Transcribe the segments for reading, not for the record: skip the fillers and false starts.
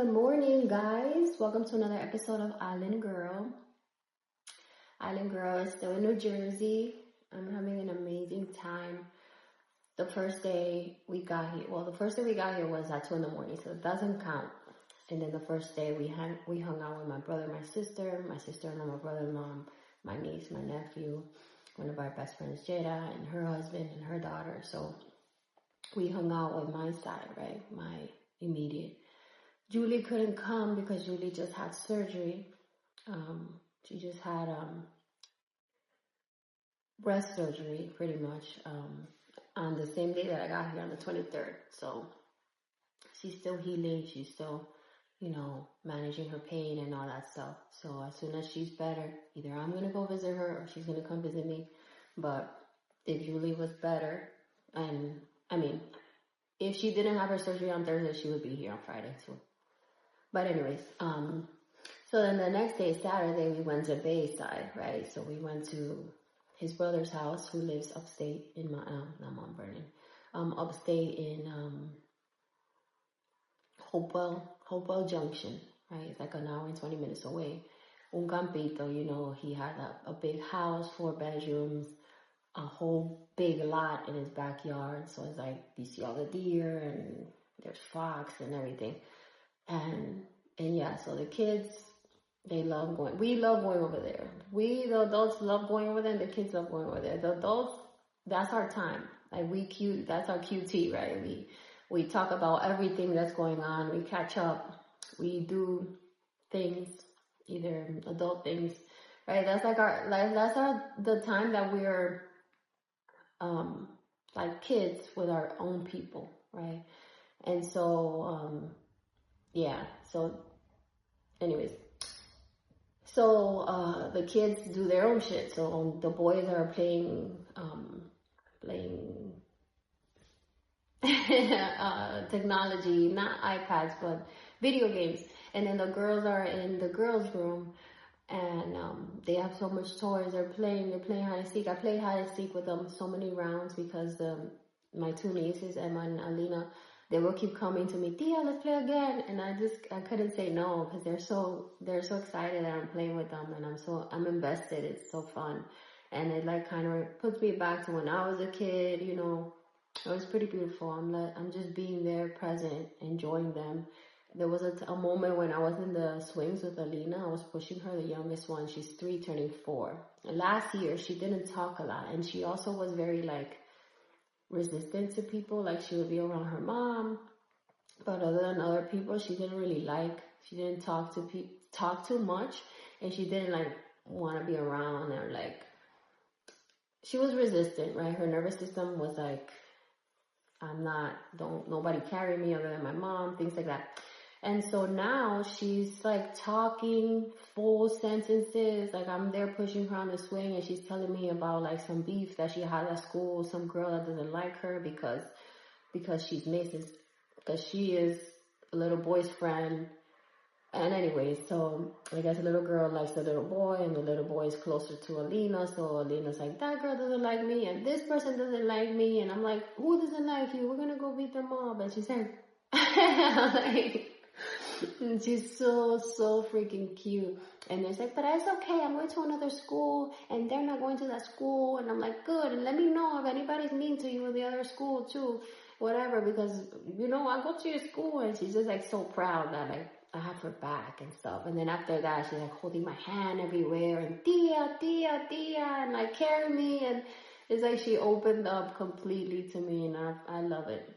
Good morning, guys. Welcome to another episode of Island Girl. Island Girl is still in New Jersey. I'm having an amazing time. The first day we got here, the first day we got here was at 2 in the morning, so it doesn't count. And then the first day we hung out with my brother, my sister-in-law, my brother-in-law, my niece, my nephew, one of our best friends, Jada, and her husband and her daughter. So we hung out with my side, right? My immediate. Julie couldn't come because Julie just had surgery. She just had breast surgery, pretty much, on the same day that I got here on the 23rd. So she's still healing. She's still, managing her pain and all that stuff. So as soon as she's better, either I'm going to go visit her or she's going to come visit me. But if Julie was better, and if she didn't have her surgery on Thursday, she would be here on Friday too. But anyways, so then the next day, Saturday, we went to Bayside, right? So we went to his brother's house, who lives upstate in not Mount Vernon, upstate in Hopewell Junction, right? It's like an hour and 20 minutes away. Un Campito, he had a big house, 4 bedrooms, a whole big lot in his backyard. So it's like, you see all the deer and there's fox and everything. And yeah, so the kids, we love going over there. We, the adults, love going over there, and the kids love going over there. The adults, that's our time. Like, that's our QT, right? We talk about everything that's going on. We catch up. We do things, either adult things, right? That's the time that we're, like kids with our own people, right? And so, yeah, so anyways, so the kids do their own shit. So the boys are playing technology, not iPads, but video games. And then the girls are in the girls' room, and they have so much toys. They're playing hide and seek. I played hide and seek with them so many rounds because my 2 nieces, Emma and Alina, they will keep coming to me, Tia, let's play again. And I couldn't say no because they're so excited that I'm playing with them, and I'm invested. It's so fun. And it like kind of puts me back to when I was a kid, It was pretty beautiful. I'm just being there, present, enjoying them. There was a moment when I was in the swings with Alina. I was pushing her, the youngest one. She's 3 turning 4. Last year, she didn't talk a lot. And she also was very like resistant to people. Like, she would be around her mom, but other than other people, she didn't really like. She didn't talk too much, and she didn't like want to be around, or like, she was resistant, right? Her nervous system was like, don't nobody carry me other than my mom, things like that. And so now she's like talking full sentences. Like, I'm there pushing her on the swing, and she's telling me about like some beef that she had at school, some girl that doesn't like her because she's Mrs. because she is a little boy's friend. And anyway, so I guess the little girl likes the little boy, and the little boy is closer to Alina. So Alina's like, that girl doesn't like me, and this person doesn't like me. And I'm like, who doesn't like you? We're gonna go beat them up. And she's like, like, she's so freaking cute. And it's like, but it's okay, I'm going to another school, and they're not going to that school. And I'm like, good, and let me know if anybody's mean to you in the other school too, whatever, because I go to your school. And she's just like so proud that like I have her back and stuff. And then after that, she's like holding my hand everywhere, and Tia, and like carry me. And it's like she opened up completely to me, and I love it.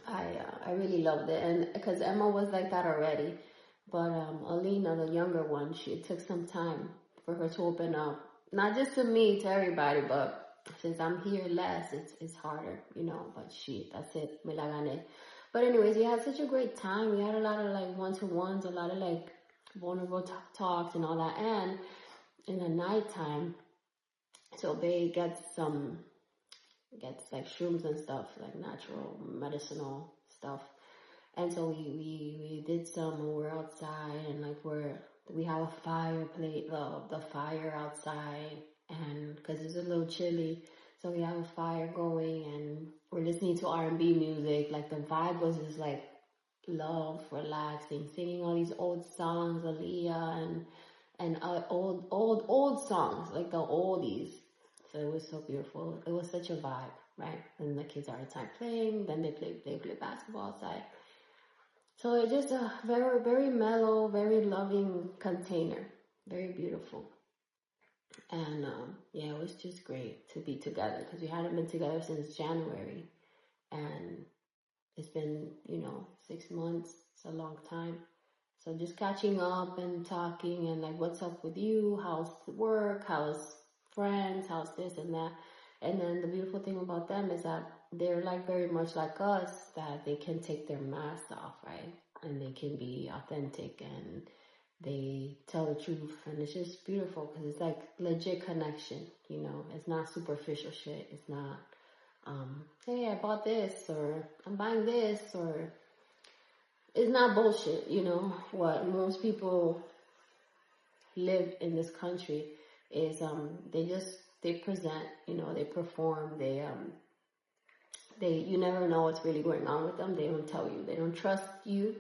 I really loved it, and because Emma was like that already, but Alina, the younger one, it took some time for her to open up, not just to me, to everybody, but since I'm here less, it's harder, but that's it, me la gané. But anyways, we had such a great time. We had a lot of like one-to-ones, a lot of like vulnerable talks and all that, and in the nighttime, so Bae gets like shrooms and stuff, like natural medicinal stuff. And so we did some, and we're outside, and like we have a fireplace, the fire outside, and because it's a little chilly, so we have a fire going, and we're listening to R&B music. Like, the vibe was just like love, relaxing, singing all these old songs, Aaliyah, and old songs, like the oldies. So it was so beautiful. It was such a vibe, right? And the kids are outside playing, then they play basketball outside. So it's just a very, very mellow, very loving container. Very beautiful. And yeah, it was just great to be together because we hadn't been together since January. And it's been, 6 months. It's a long time. So just catching up and talking and like, what's up with you? How's work? How's friends? How's this and that? And then the beautiful thing about them is that they're like very much like us, that they can take their mask off, right? And they can be authentic and they tell the truth. And it's just beautiful because it's like legit connection, It's not superficial shit. It's not, hey, I bought this or I'm buying this or it's not bullshit, What most people live in this country is they present, they perform, you never know what's really going on with them. They don't tell you. They don't trust you.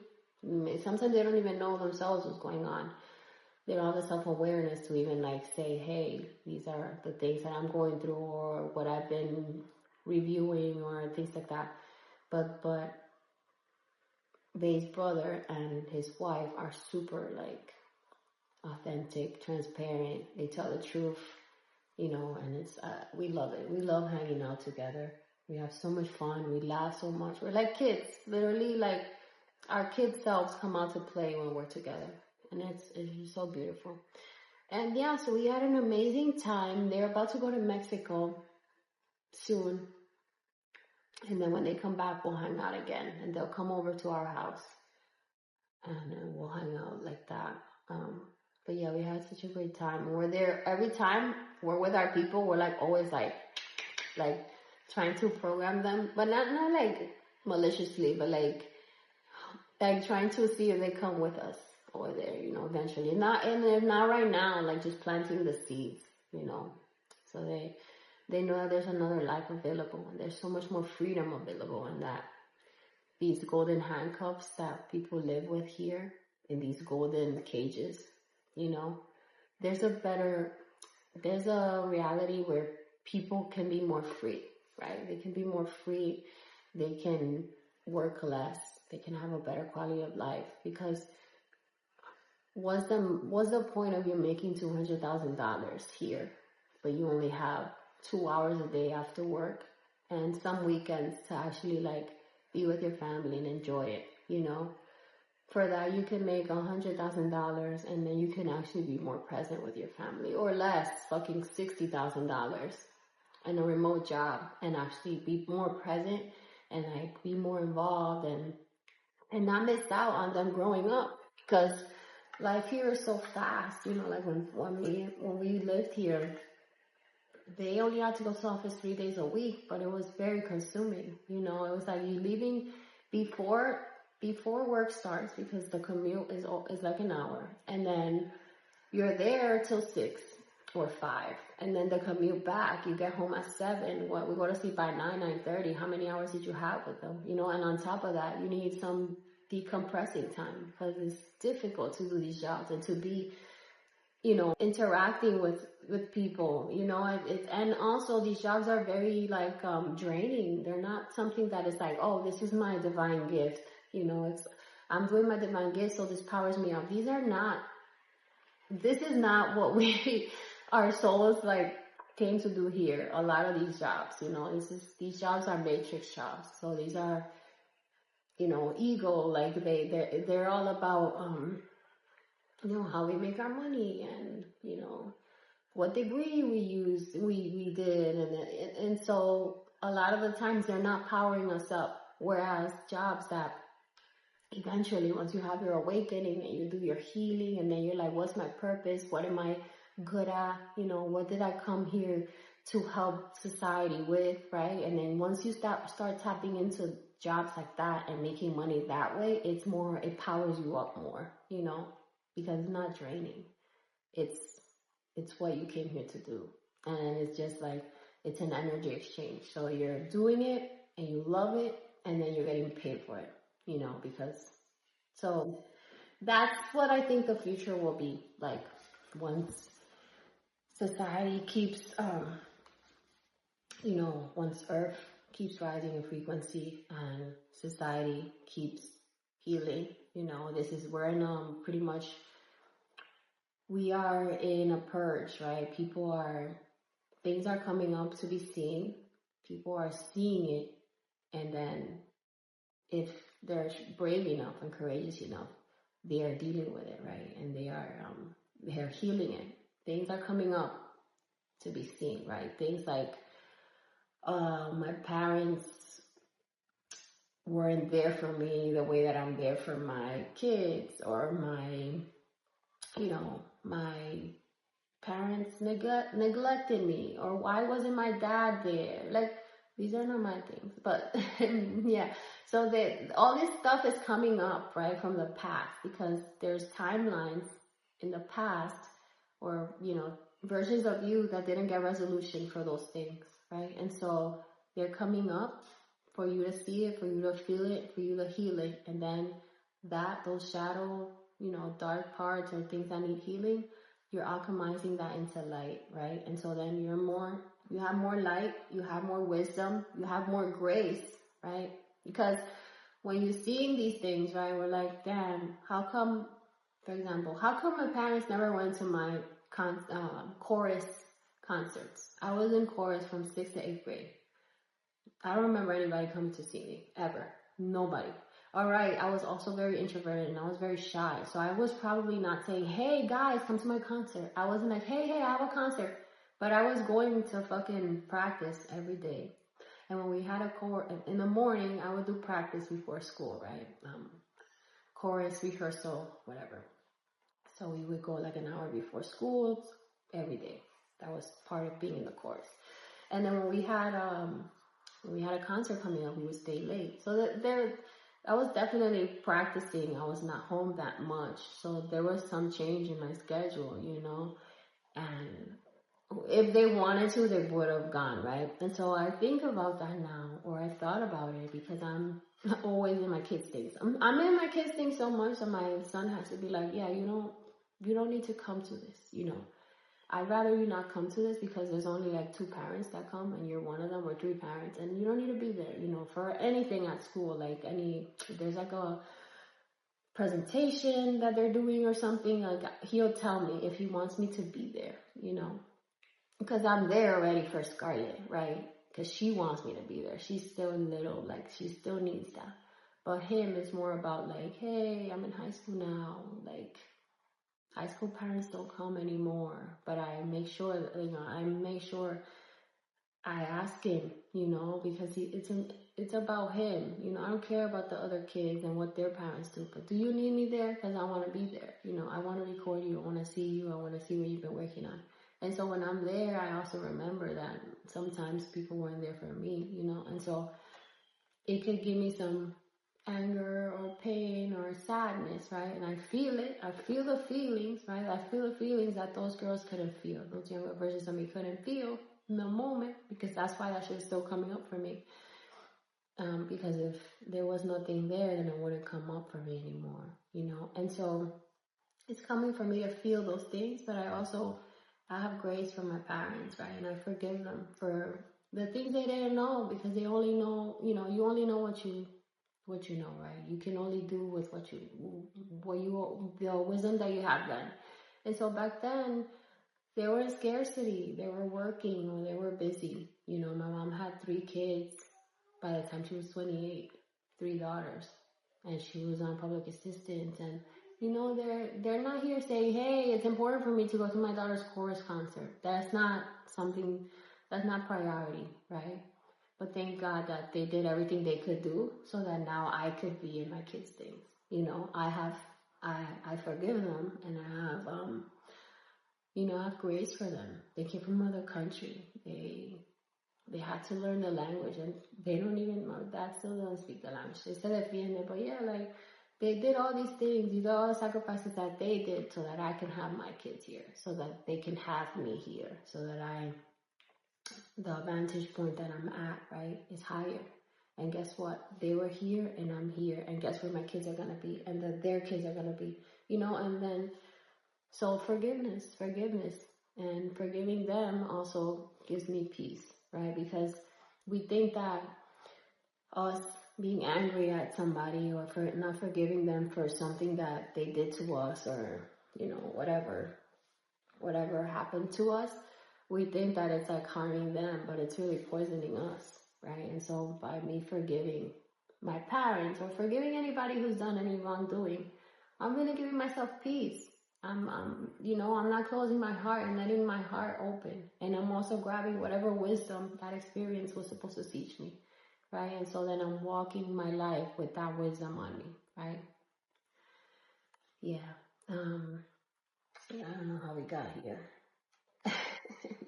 Sometimes they don't even know themselves what's going on. They don't have the self-awareness to even like say, hey, these are the things that I'm going through or what I've been reviewing or things like that. But Bay's brother and his wife are super like authentic, transparent. They tell the truth, and it's, we love it. We love hanging out together. We have so much fun. We laugh so much. We're like kids, literally like our kid selves come out to play when we're together. And it's just so beautiful. And yeah, so we had an amazing time. They're about to go to Mexico soon. And then when they come back, we'll hang out again. And they'll come over to our house. And then we'll hang out like that. But yeah, we had such a great time. We're there every time we're with our people. We're like always like trying to program them, but not like maliciously, but like trying to see if they come with us over there, eventually. Not right now, like just planting the seeds, So they know that there's another life available and there's so much more freedom available, and that these golden handcuffs that people live with here in these golden cages, there's a reality where people can be more free, right? They can be more free. They can work less. They can have a better quality of life, because what's the point of you making $200,000 here, but you only have 2 hours a day after work and some weekends to actually like be with your family and enjoy it, For that, you can make $100,000 and then you can actually be more present with your family, or less, fucking $60,000 and a remote job, and actually be more present and like be more involved and not miss out on them growing up, because life here is so fast, like when we lived here, they only had to go to the office 3 days a week, but it was very consuming, it was like you leaving before work starts, because the commute is like an hour, and then you're there till 6 or 5, and then the commute back, you get home at 7, we go to sleep by 9:30, how many hours did you have with them, and on top of that, you need some decompressing time, because it's difficult to do these jobs and to be, interacting with people, and also these jobs are very like draining. They're not something that is like, oh, this is my divine gift, I'm doing my divine gift, so this powers me up. This is not what our souls like came to do here. A lot of these jobs, these jobs are matrix jobs. So these are, ego, like they're all about, how we make our money and, what degree we did. And so a lot of the times they're not powering us up. Whereas jobs that eventually, once you have your awakening and you do your healing, and then you're like, what's my purpose? What am I good at? What did I come here to help society with, right? And then once you start tapping into jobs like that and making money that way, it powers you up more, because it's not draining. It's what you came here to do. And it's just like, it's an energy exchange. So you're doing it and you love it, and then you're getting paid for it, because So that's what I think the future will be like once society keeps, once Earth keeps rising in frequency and society keeps healing. We're in pretty much, we are in a purge, right? Things are coming up to be seen. People are seeing it, and then if they're brave enough and courageous enough, they are dealing with it, right? And they're healing it. Things are coming up to be seen, right? Things like my parents weren't there for me the way that I'm there for my kids, or my parents neglected me, or why wasn't my dad there? Like, these are not my things, but yeah. So that all this stuff is coming up, right, from the past, because there's timelines in the past, or versions of you that didn't get resolution for those things, right? And so they're coming up for you to see it, for you to feel it, for you to heal it, and then those shadow, dark parts or things that need healing, you're alchemizing that into light, right? And so then you have more light, you have more wisdom, you have more grace, right? Because when you're seeing these things, right, we're like, damn, for example, how come my parents never went to my chorus concerts? I was in chorus from 6th to 8th grade. I don't remember anybody coming to see me, ever. Nobody. All right, I was also very introverted and I was very shy. So I was probably not saying, hey guys, come to my concert. I wasn't like, hey, I have a concert. But I was going to fucking practice every day. And when we had in the morning, I would do practice before school, right? Chorus, rehearsal, whatever. So we would go like an hour before school every day. That was part of being in the chorus. And then when we had a concert coming up, we would stay late. So I was definitely practicing. I was not home that much. So there was some change in my schedule, and if they wanted to, they would have gone, right? And so I think about that now, or I thought about it, because I'm always in my kids' things. I'm in my kids' things so much that my son has to be like, yeah, you don't need to come to this, I'd rather you not come to this, because there's only like 2 parents that come and you're one of them, or 3 parents, and you don't need to be there, for anything at school, like there's like a presentation that they're doing or something, like he'll tell me if he wants me to be there, because I'm there already for Scarlett, right? Because she wants me to be there. She's still little, like she still needs that. But him, it's more about like, hey, I'm in high school now, like high school parents don't come anymore, but I make sure, I ask him, because it's about him, I don't care about the other kids and what their parents do, but do you need me there? Because I want to be there, I want to record you, I want to see you, I want to see what you've been working on. And so when I'm there, I also remember that sometimes people weren't there for me, and so it could give me some anger or pain or sadness, right? And I feel it. I feel the feelings, right? I feel the feelings that those girls couldn't feel. Those younger versions of me couldn't feel in the moment, because that's why that shit is still coming up for me. Because if there was nothing there, then it wouldn't come up for me anymore, And so it's coming for me to feel those things, but I have grace for my parents, right? And I forgive them for the things they didn't know, because they only know, you only know what you know, right? You can only do with the wisdom that you have then. And so back then, there was scarcity. They were working, or they were busy. My mom had 3 kids by the time she was 28, 3 daughters, and she was on public assistance. And they're not here saying, hey, it's important for me to go to my daughter's chorus concert. That's not priority, right? But thank God that they did everything they could do so that now I could be in my kids' things. I forgive them, and I have grace for them. They came from another country. They had to learn the language, and they don't even, my dad still doesn't speak the language. They still defiende, but yeah, like, they did all these things, these are all the sacrifices that they did so that I can have my kids here, so that they can have me here, so that the vantage point that I'm at, right, is higher. And guess what? They were here and I'm here. And guess where my kids are going to be? And that their kids are going to be, and then, so forgiveness. And forgiving them also gives me peace, right? Because we think that us being angry at somebody or for not forgiving them for something that they did to us or, whatever happened to us, we think that it's like harming them, but it's really poisoning us, right? And so by me forgiving my parents or forgiving anybody who's done any wrongdoing, I'm really giving myself peace. I'm not closing my heart and letting my heart open. And I'm also grabbing whatever wisdom that experience was supposed to teach me, right? And so then I'm walking my life with that wisdom on me, right? Yeah. I don't know how we got here.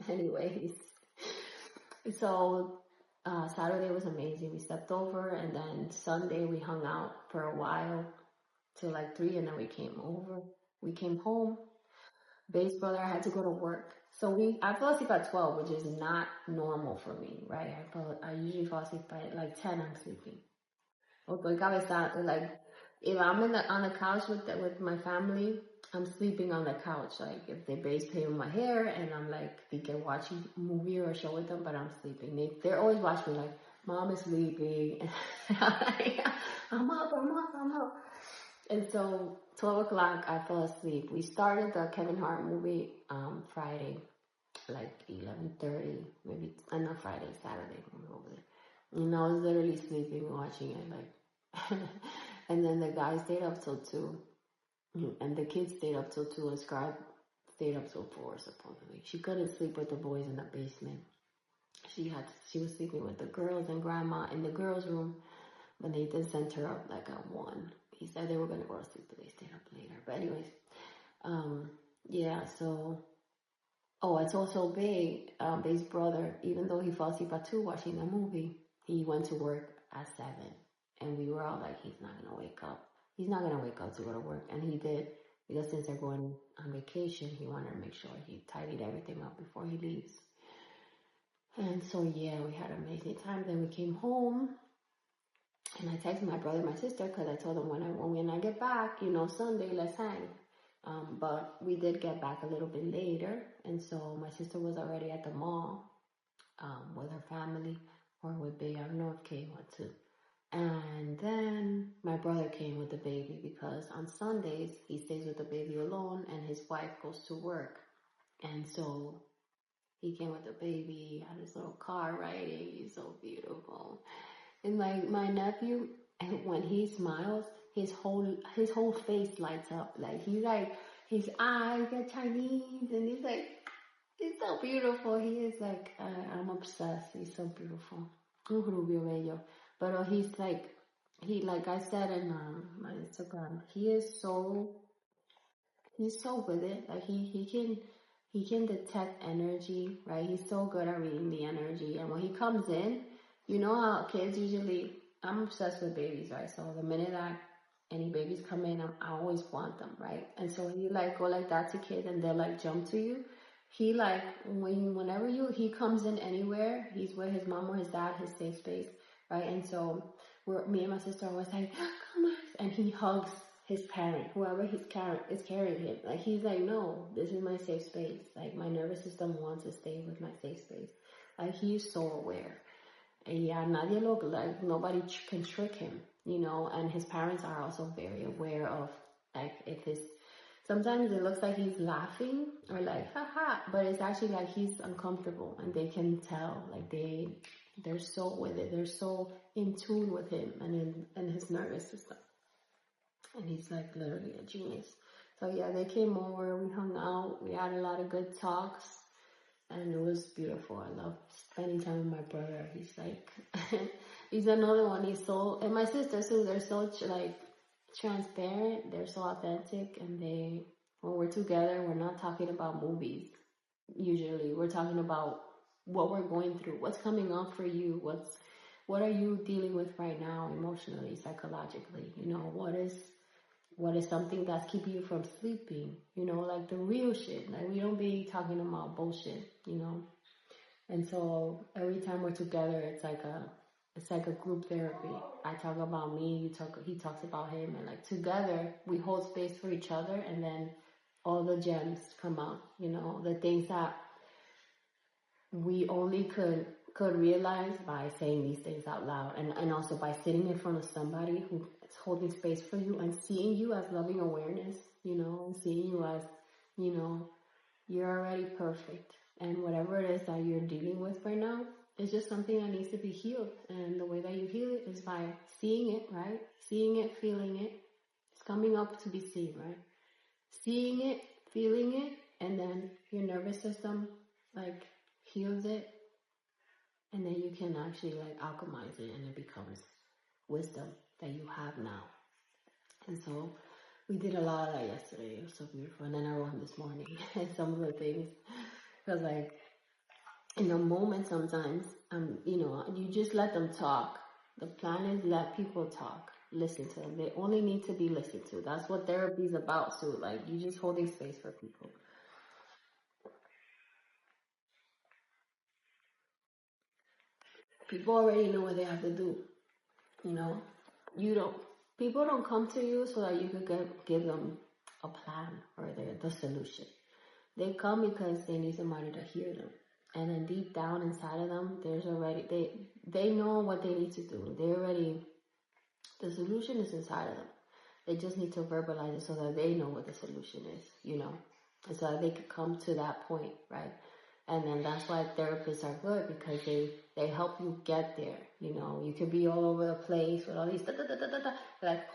Anyways, so Saturday was amazing. We slept over, and then Sunday we hung out for a while till like 3, and then we came over. We came home. Babe's brother had to go to work, so I fell asleep at 12, which is not normal for me, right? I usually fall asleep by like 10. I'm sleeping. Like if I'm on the couch with my family, I'm sleeping on the couch. Like if they base play with my hair and I'm like thinking watching a movie or a show with them, but I'm sleeping. They're always watching me like, Mom is sleeping. And I'm like, I'm up. And so 12 o'clock I fell asleep. We started the Kevin Hart movie Friday, like 11:30, maybe not Friday, Saturday when we were over there. And I was literally sleeping watching it, like and then the guy stayed up till 2. And the kids stayed up till 2, and Scribe stayed up till 4, supposedly. She couldn't sleep with the boys in the basement. She was sleeping with the girls and grandma in the girls' room, but Nathan sent her up like at 1. He said they were gonna go to sleep, but they stayed up later. But anyways, yeah, so it's also Babe's brother, even though he fell asleep at 2 watching the movie, he went to work at 7. And we were all like, he's not gonna wake up. He's not gonna wake up to go to work. And he did, because since they're going on vacation, he wanted to make sure he tidied everything up before he leaves. And so, yeah, we had an amazing time. Then we came home, and I texted my brother and my sister, because I told them when I get back, Sunday, let's hang. But we did get back a little bit later, and so my sister was already at the mall with her family, or with Babe. I don't know if Kay went to. And then my brother came with the baby, because on Sundays he stays with the baby alone and his wife goes to work. And so he came with the baby, had his little car riding. He's so beautiful. And like my nephew, when he smiles, his whole face lights up. Like his eyes are Chinese, and he's so beautiful. He is like, I'm obsessed. He's so beautiful. Un rubio bello. But he's like I said in my Instagram, he's so with it. Like he can detect energy, right? He's so good at reading the energy. And when he comes in, you know how kids usually, I'm obsessed with babies, right? So the minute that any babies come in, I always want them, right? And so you like go like that to kids, and they'll like jump to you. He like whenever he comes in anywhere, he's with his mom or his dad, his safe space, right? And so me and my sister are always like, come on, and he hugs his parent, whoever his parent is carrying him. Like he's like, no, this is my safe space. Like my nervous system wants to stay with my safe space. Like he's so aware. And yeah, nobody can trick him, and his parents are also very aware of, like, sometimes it looks like he's laughing or like, haha, but it's actually like he's uncomfortable, and they can tell, like they're so with it. They're so in tune with him and his nervous system. And he's like literally a genius. So yeah, they came over, we hung out, we had a lot of good talks. And it was beautiful. I love spending time with my brother. He's like, he's another one. He's so, and my sister too, they're so like transparent. They're so authentic. And when we're together, we're not talking about movies. Usually we're talking about what we're going through, what's coming up for you, what are you dealing with right now, emotionally, psychologically, what is something that's keeping you from sleeping, like the real shit. Like we don't be talking about bullshit, And so every time we're together, it's like It's like a group therapy. I talk about me, he talks about him, and like together we hold space for each other, and then all the gems come out, the things that we only could realize by saying these things out loud, and also by sitting in front of somebody who is holding space for you and seeing you as loving awareness, and seeing you as, you're already perfect. And whatever it is that you're dealing with right now, it's just something that needs to be healed. And the way that you heal it is by seeing it, right? Seeing it, feeling it. It's coming up to be seen, right? Seeing it, feeling it, and then your nervous system, like, heals it. And then you can actually, like, alchemize it, and it becomes wisdom that you have now. And so we did a lot of that yesterday. It was so beautiful. And then I wrote this morning and some of the things. Because, like, in a moment sometimes, you just let them talk. The plan is let people talk. Listen to them. They only need to be listened to. That's what therapy is about, too. Like, you just holding space for people. People already know what they have to do. People don't come to you so that you can give them a plan or the solution. They come because they need somebody to hear them. And then deep down inside of them, there's already, they know what they need to do. The solution is inside of them. They just need to verbalize it so that they know what the solution is, and so that they could come to that point, right? And then that's why therapists are good, because they help you get there. You could be all over the place with all these like,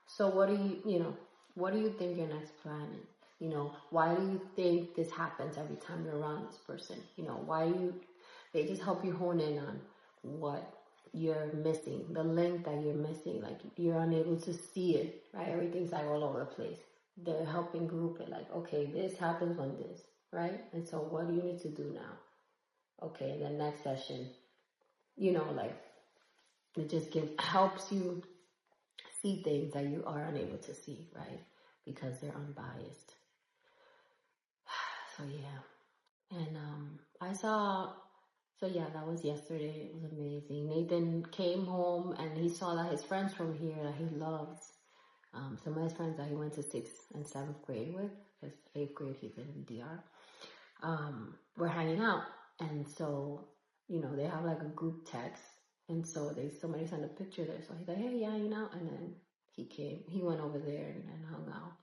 so what do you think your next plan is? Why do you think this happens every time you're around this person? They just help you hone in on what you're missing, the link that you're missing, like you're unable to see it, right? Everything's like all over the place. They're helping group it, like, okay, this happens when this, right? And so what do you need to do now? Okay, the next session, like, it just helps you see things that you are unable to see, right? Because they're unbiased. So yeah. And that was yesterday. It was amazing. Nathan came home and he saw that his friends from here that he loves, some of his friends that he went to 6th and 7th grade with, because 8th grade he's in DR, were hanging out. And so, they have like a group text. And so somebody sent a picture there. So he's like, hey, yeah, hanging out. And then he went over there and hung out.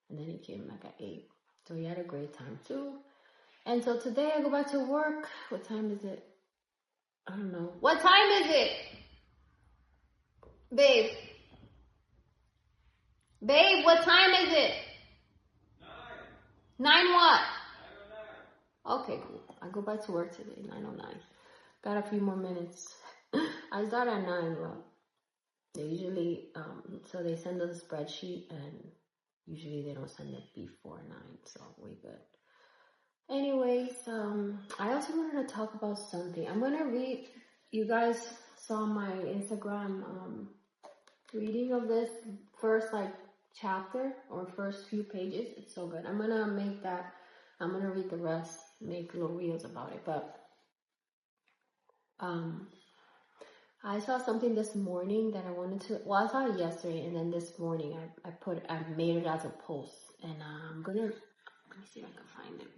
And then he came like at 8. So he had a great time too. And so today I go back to work. What time is it? I don't know. What time is it? Babe, what time is it? 9 what? 9:09. Okay, cool. I go back to work today, 9:09. Got a few more minutes. I start at 9, but they usually, so they send us a spreadsheet, and usually they don't send it before 9, so we good. Anyways, I also wanted to talk about something. I'm going to read, you guys saw my Instagram reading of this first chapter or first few pages. It's so good. I'm going to read the rest, make little reels about it. But I saw something this morning that I wanted to, I saw it yesterday, and then this morning I made it as a post, and I'm going to, let me see if I can find it.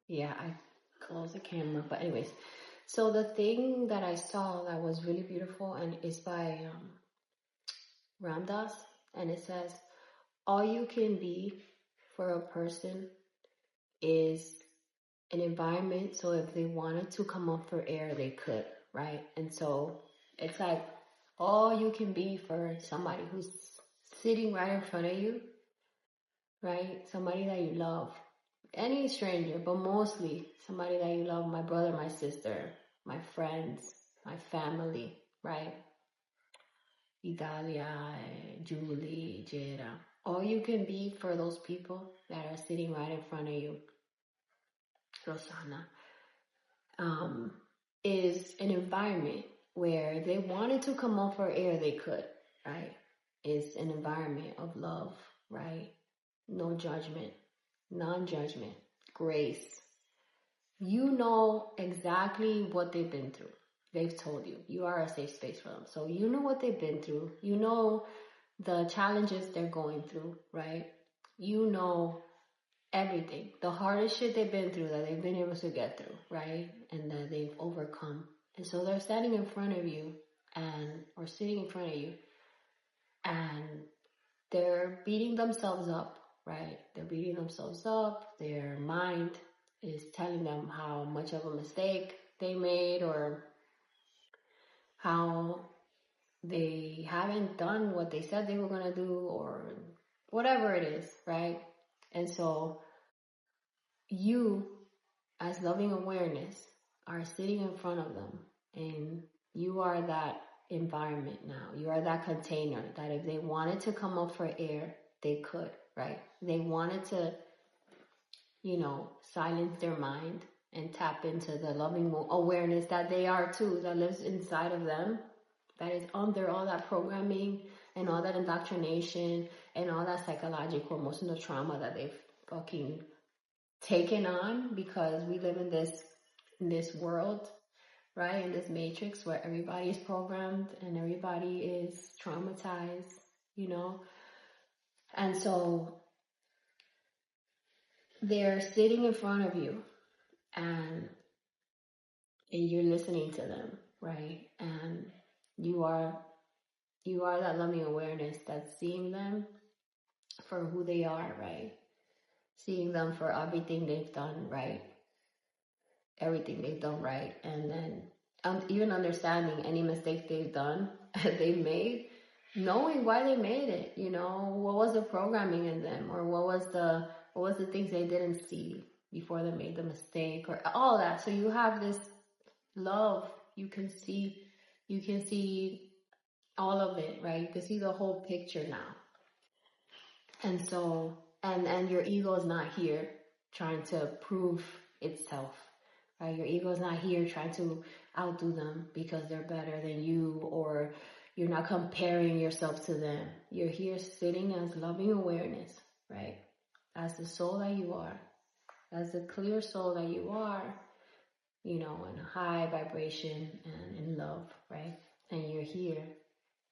Yeah, I closed the camera, but anyways, so the thing that I saw that was really beautiful, and it's by Ram Dass, and it says, all you can be for a person is an environment, so if they wanted to come up for air, they could, right? And so it's like, all you can be for somebody who's sitting right in front of you, right? Somebody that you love. Any stranger, but mostly somebody that you love, my brother, my sister, my friends, my family, right? Idalia, Julie, Jada. All you can be for those people that are sitting right in front of you, Rosana, is an environment where if they wanted to come up for air, they could, right? It's an environment of love, right? No judgment, non-judgment, grace. You know exactly what they've been through. They've told you. You are a safe space for them. So you know what they've been through. You know the challenges they're going through, right? You know everything. The hardest shit they've been through that they've been able to get through, right? And that they've overcome. And so they're standing in front of you or sitting in front of you, and they're beating themselves up, right? They're beating themselves up. Their mind is telling them how much of a mistake they made, or how they haven't done what they said they were going to do, or whatever it is, right? And so you, as loving awareness, are sitting in front of them, and you are that environment now. You are that container that if they wanted to come up for air, they could, right? They wanted to, silence their mind and tap into the loving awareness that they are too, that lives inside of them, that is under all that programming and all that indoctrination and all that psychological, emotional trauma that they've fucking taken on, because we live in this world, right? In this matrix where everybody is programmed and everybody is traumatized, And so they're sitting in front of you, and you're listening to them, right? And you are that loving awareness that's seeing them for who they are, right? Seeing them for everything they've done right, and then even understanding any mistake they've done, they made, knowing why they made it. What was the programming in them, or what was the things they didn't see before they made the mistake, or all that. So you have this love. You can see all of it, right? You can see the whole picture now. And so, and your ego is not here trying to prove itself, right? Your ego is not here trying to outdo them because they're better than you, or you're not comparing yourself to them. You're here sitting as loving awareness, right? As the soul that you are, as the clear soul that you are, in a high vibration and in love, right? And you're here,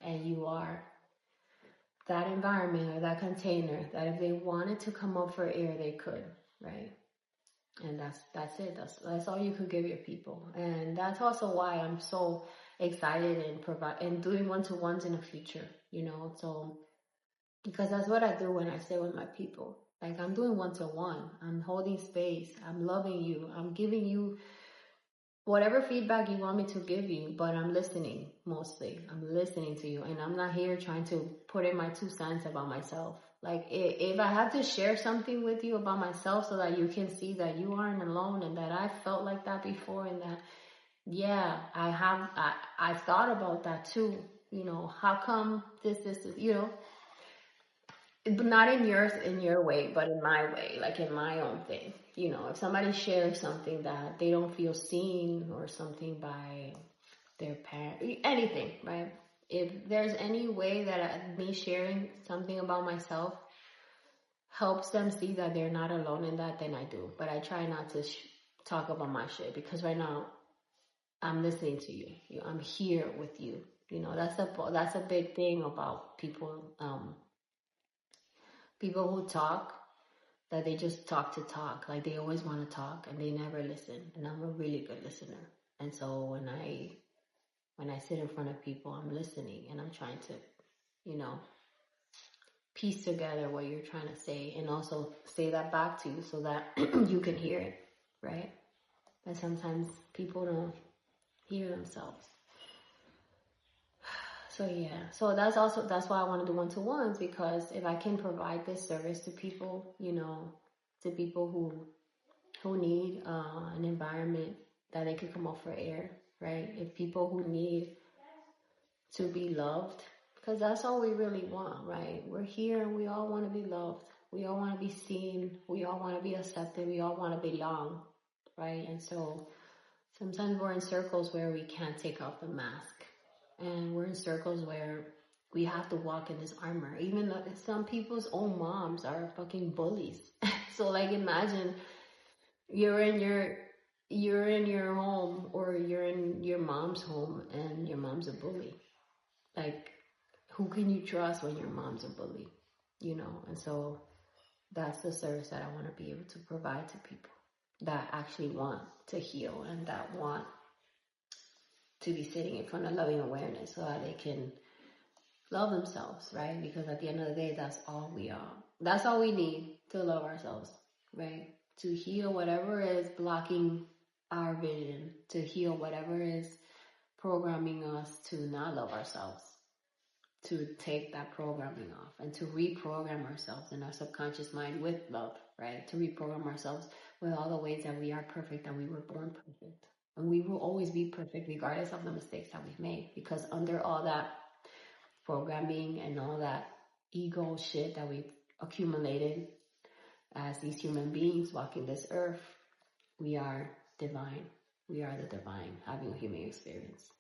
and you are that environment or that container that if they wanted to come up for air, they could, right? And that's it. That's all you could give your people. And that's also why I'm so excited and doing one-to-ones in the future, so, because that's what I do when I stay with my people. Like, I'm doing one-to-one. I'm holding space. I'm loving you. I'm giving you whatever feedback you want me to give you, but I'm listening mostly. I'm listening to you, and I'm not here trying to put in my 2 cents about myself. Like, if I had to share something with you about myself so that you can see that you aren't alone, and that I felt like that before, and that, yeah, I've thought about that too. How come this, but not in your way, but in my way, like in my own thing. If somebody shares something that they don't feel seen, or something by their parent, anything, right? If there's any way that me sharing something about myself helps them see that they're not alone in that, then I do. But I try not to talk about my shit, because right now I'm listening to you. I'm here with you. That's a big thing about people. People who talk, that they just talk to talk. Like, they always want to talk and they never listen. And I'm a really good listener. And so when I sit in front of people, I'm listening, and I'm trying to, piece together what you're trying to say, and also say that back to you so that you can hear it, right? But sometimes people don't hear themselves. So yeah, so that's why I want to do one-to-ones, because if I can provide this service to people, to people who need an environment that they can come up for air, right? If people who need to be loved, because that's all we really want, right? We're here and we all want to be loved. We all want to be seen. We all want to be accepted. We all want to belong, right? And so sometimes we're in circles where we can't take off the mask. And we're in circles where we have to walk in this armor. Even though some people's own moms are fucking bullies. So, like, imagine you're in you're in your home or you're in your mom's home and your mom's a bully. Like, who can you trust when your mom's a bully? You know, and so that's the service that I want to be able to provide to people that actually want to heal and that want to be sitting in front of loving awareness so that they can love themselves, right? Because at the end of the day, that's all we are. That's all we need to love ourselves, right? To heal whatever is blocking our vision, to heal whatever is programming us to not love ourselves, to take that programming off and to reprogram ourselves in our subconscious mind with love, right? To reprogram ourselves with all the ways that we are perfect and we were born perfect. And we will always be perfect regardless of the mistakes that we've made, because under all that programming and all that ego shit that we've accumulated as these human beings walking this earth, we are divine. We are the divine having a human experience.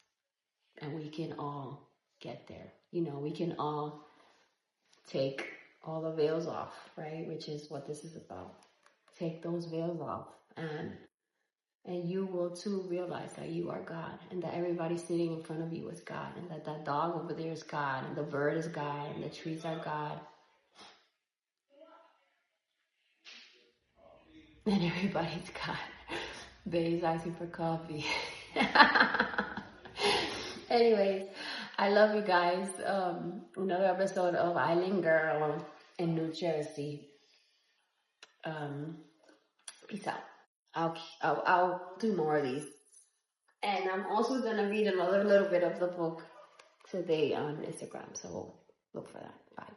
And we can all get there. You know, we can all take all the veils off, right? Which is what this is about. Take those veils off, and you will too realize that you are God, and that everybody sitting in front of you is God, and that dog over there is God, and the bird is God, and the trees are God, and everybody's God. Bay's asking for coffee. Anyways, I love you guys. Another episode of Island Girl in New Jersey. Peace out. I'll do more of these. And I'm also going to read another little bit of the book today on Instagram. So look for that. Bye.